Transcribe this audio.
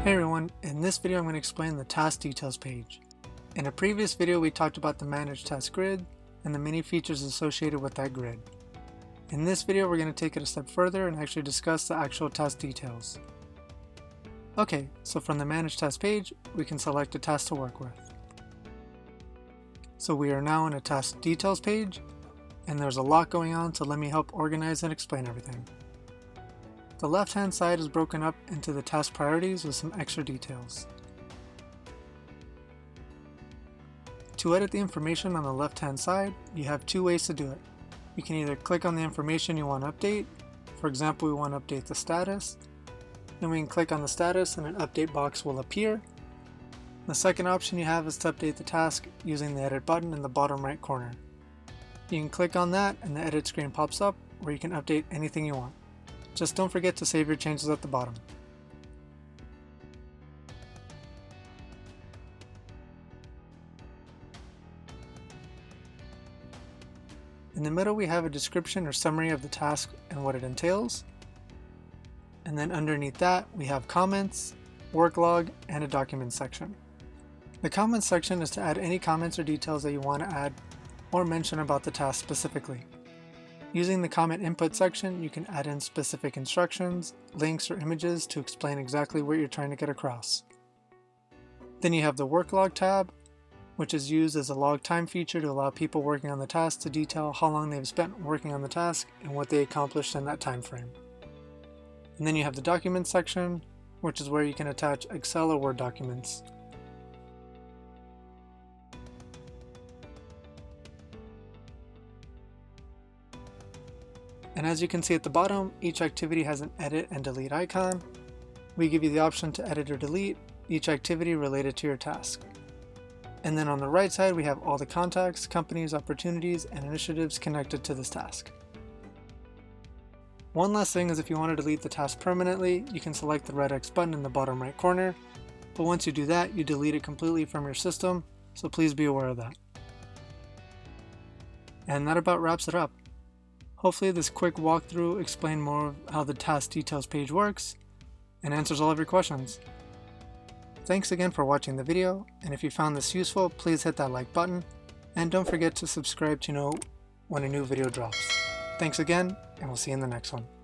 Hey everyone, in this video I'm going to explain the task details page. In a previous video we talked about the manage task grid and the many features associated with that grid. In this video we're going to take it a step further and actually discuss the actual task details. Okay, so from the manage task page we can select a task to work with. So we are now in a task details page and there's a lot going on, so let me help organize and explain everything. The left-hand side is broken up into the task priorities with some extra details. To edit the information on the left-hand side, you have two ways to do it. You can either click on the information you want to update. For example, we want to update the status. Then we can click on the status and an update box will appear. The second option you have is to update the task using the edit button in the bottom right corner. You can click on that and the edit screen pops up where you can update anything you want. Just don't forget to save your changes at the bottom. In the middle we have a description or summary of the task and what it entails. And then underneath that we have comments, work log, and a document section. The comments section is to add any comments or details that you want to add or mention about the task specifically. Using the comment input section, you can add in specific instructions, links, or images to explain exactly what you're trying to get across. Then you have the work log tab, which is used as a log time feature to allow people working on the task to detail how long they've spent working on the task and what they accomplished in that time frame. And then you have the document section, which is where you can attach Excel or Word documents. And as you can see at the bottom, each activity has an edit and delete icon. We give you the option to edit or delete each activity related to your task. And then on the right side, we have all the contacts, companies, opportunities, and initiatives connected to this task. One last thing is if you want to delete the task permanently, you can select the red X button in the bottom right corner. But once you do that, you delete it completely from your system, so please be aware of that. And that about wraps it up. Hopefully this quick walkthrough explained more of how the task details page works and answers all of your questions. Thanks again for watching the video, and if you found this useful, please hit that like button and don't forget to subscribe to know when a new video drops. Thanks again, and we'll see you in the next one.